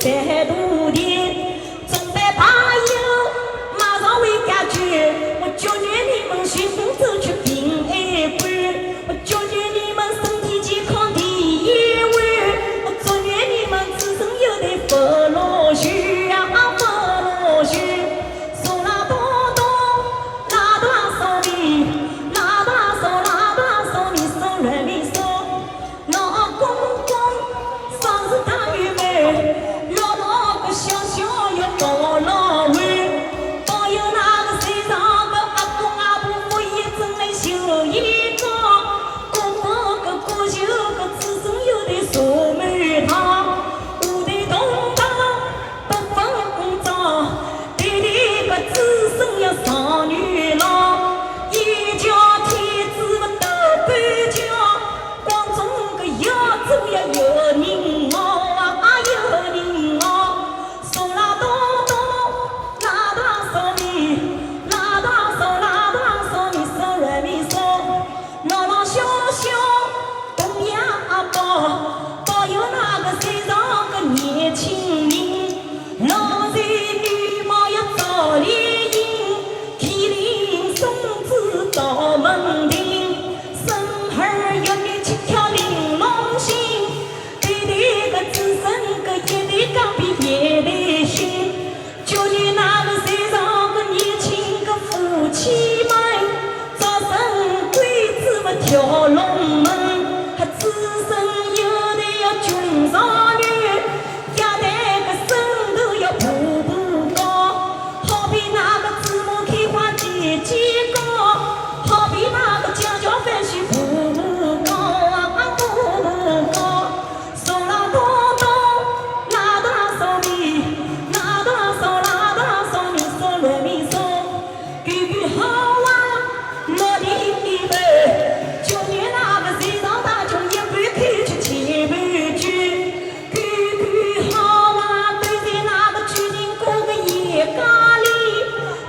在土地，总得把友马上为家眷。我教育你们寻风走出平安关，我教育你们身体健康第一位，我祝愿你们此生有的福禄寿呀，福禄寿。手拉多多，拉多手里，拉多手，拉多手里手软里手，老公公生日大圆满，老老个小小要到老完，保佑那个世上个阿公阿婆福业真来修一个，哥哥个哥舅个子孙有的寿满堂，五代同堂不分账，弟弟个子孙要上女郎，一家天子不斗半家，光中个要走要有人啊，有人啊，手拉多多，拉多手里，拉多手，拉多手里手软里手，老老小小东呀保佑那个世上个年轻人，老在女貌要早联姻，麒麟送子到门庭，生儿有你去跳玲珑心，对对个子孙个一对刚比一对新，就你那个世上个年轻个夫妻们，早生贵子么跳龙门，还子孙有的要君上女，家带个身头要步步高，好比那个子母开花节节高，好比那个家家饭水步步高啊，步步高，手拉多多，拉多手里，拉多手，拉多手里手软里手，句句好话落地一半，就连那个世上大穷也不开出千百句，句句好话对在那个居民过个夜家里，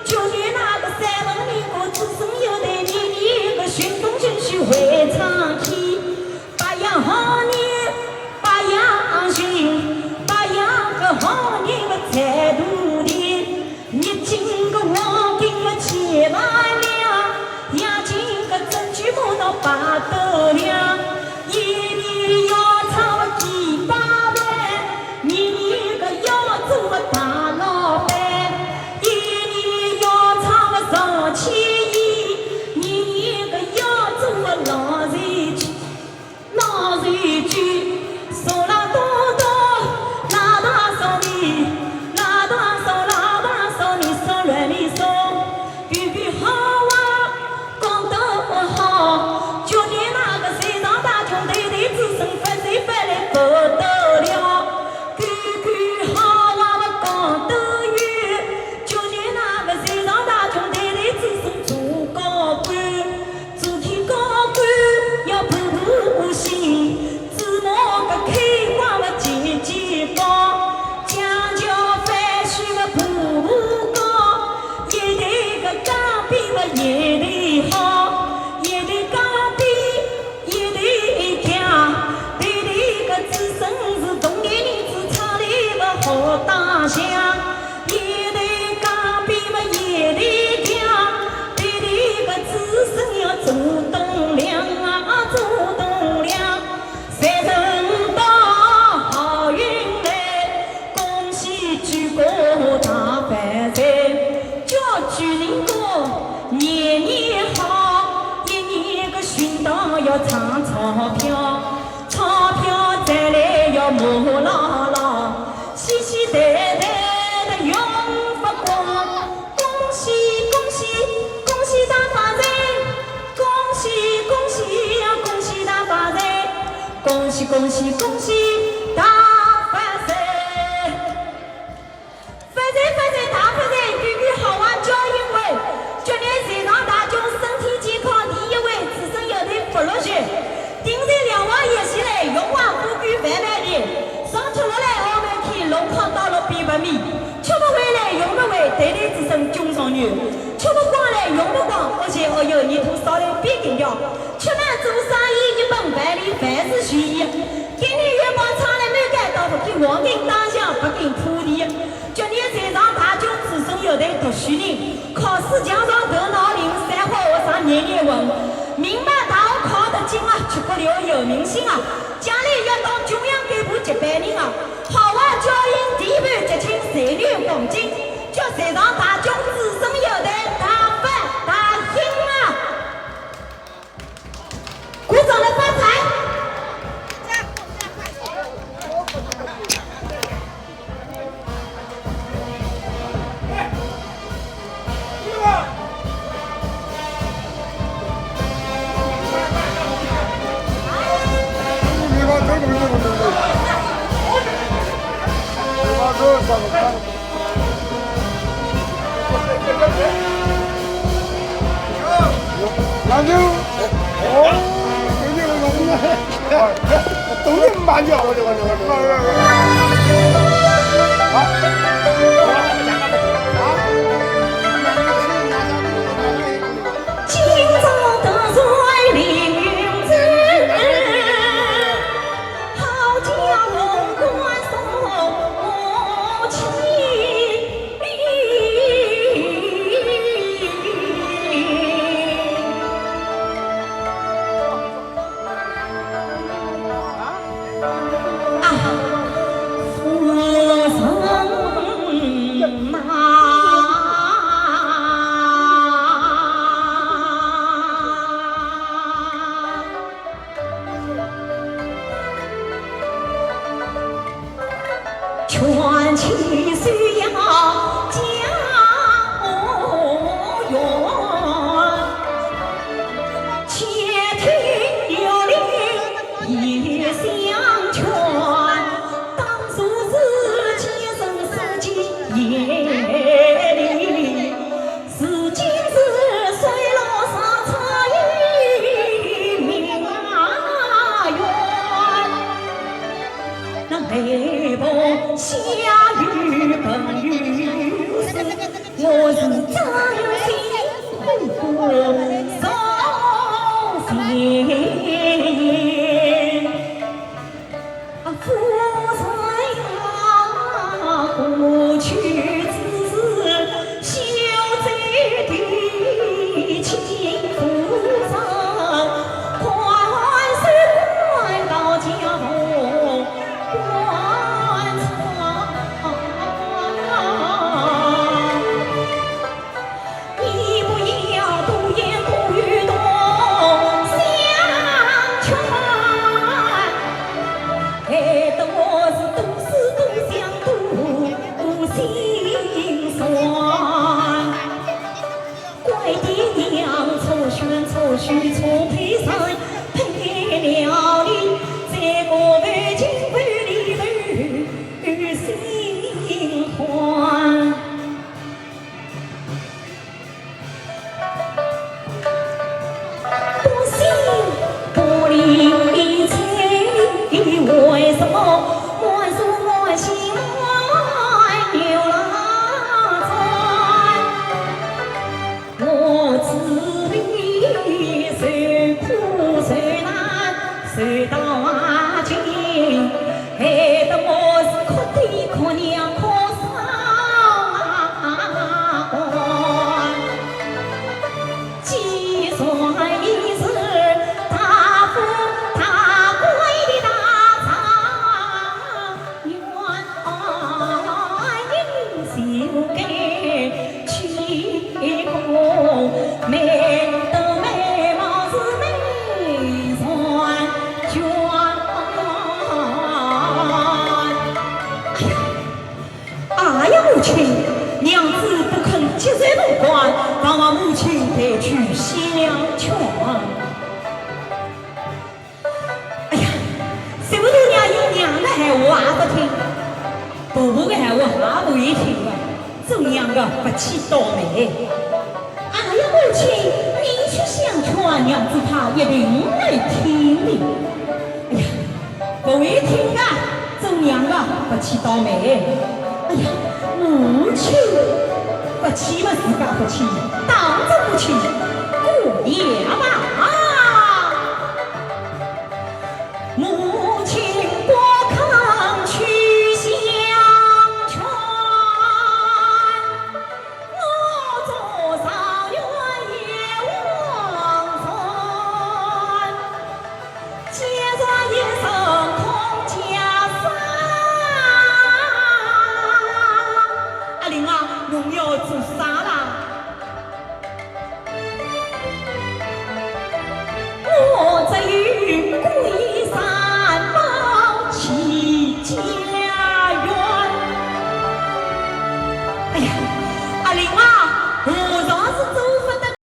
就连那个三文里过子孙有的年年个寻风寻去会唱起，八样好年，八样寻，八样个好年个在土地，日进个黄金个千万两，夜进个珍珠摸到八斗两，一年要唱个几百万，年年个要做个大老板，一年要唱个上千亿，年年个要做个老人居，老人居，手拉多多，拉大手里，拉大手，拉大手里手软里手，句句好话讲得好，就连那个世上大穷对对子孙分谁分来不得了，句句好话我讲得远，就连那个世上大穷对对子孙做高官，做起高官要步步新，子母个开花我节节高，家教饭水我步步高，一对个钢笔我一对好，一对钢笔一对强，对对个子孙是童年里子唱的个好大象，一对钢笔我一对强，对对个子孙要做栋梁啊，做栋梁，财神到好运来，恭喜举国大发财，叫居民过年年好，一年个寻到要藏钞票，钞票再来要摸牢牢，喜喜代代的永发光，恭喜恭喜恭喜大发财，恭喜恭喜呀恭喜大发财，恭喜恭喜恭喜大发财，发财发财大发财，句句好话叫一位，祝愿世上大众身体健康第一位，子孙有的福禄寿，顶在两王爷起来，荣华富贵万万里，上出落来澳门去，龙康到了比不米，吃不回来用不回，代代子孙君上女，吃不光来用不光，而且还有泥土烧来变更掉，吃饭做生意一本万里，凡事如意，今年月光唱来满街到不给黄金大象不给子家上得脑龄，三花和尚年年问，明白道考得进啊，出不了有名星啊，将来要当中央干部接班人啊，好啊教育地盘节庆才女黄金，叫在场大众子孙有的大发大兴啊！鼓掌来发财！篮球，哦，都是慢脚，我今朝得罪领子，好叫龙官送母亲。全气虽要家园，且听有令也相劝。当初是今生四季夜里，是今是衰老上苍与命缘。那黑风下雨本雨丝，我是真心送行。夫妻过去之修在地情夫上，宽恕关到家中关仓。你不要独言独语多相劝，害得我是多思多想多心酸。怪爹娘错选错许错配上，配了你这个为情为理的心欢。不信不理睬，为什么我说我心爱牛郎船？我自己受苦受难受到尽，害得我是哭爹哭娘哭丧。既算你是大富大贵的大财源，应该去公美的美貌是美算娟。哎呀，母亲，娘子不肯接受入关，让我母亲得去西凉劝。哎呀，什么都娘有娘的闲话也不听，婆婆的闲话也不会听的，这样的不起倒霉。哎呀，母亲，你去相劝，娘子她一定会听的。哎呀，不会听啊，这样的不起倒霉。哎呀，母亲不气嘛，自家不气，当着母亲过年吧。母亲不肯去相劝，我做啥？侬要做啥啦？我这有鬼啥？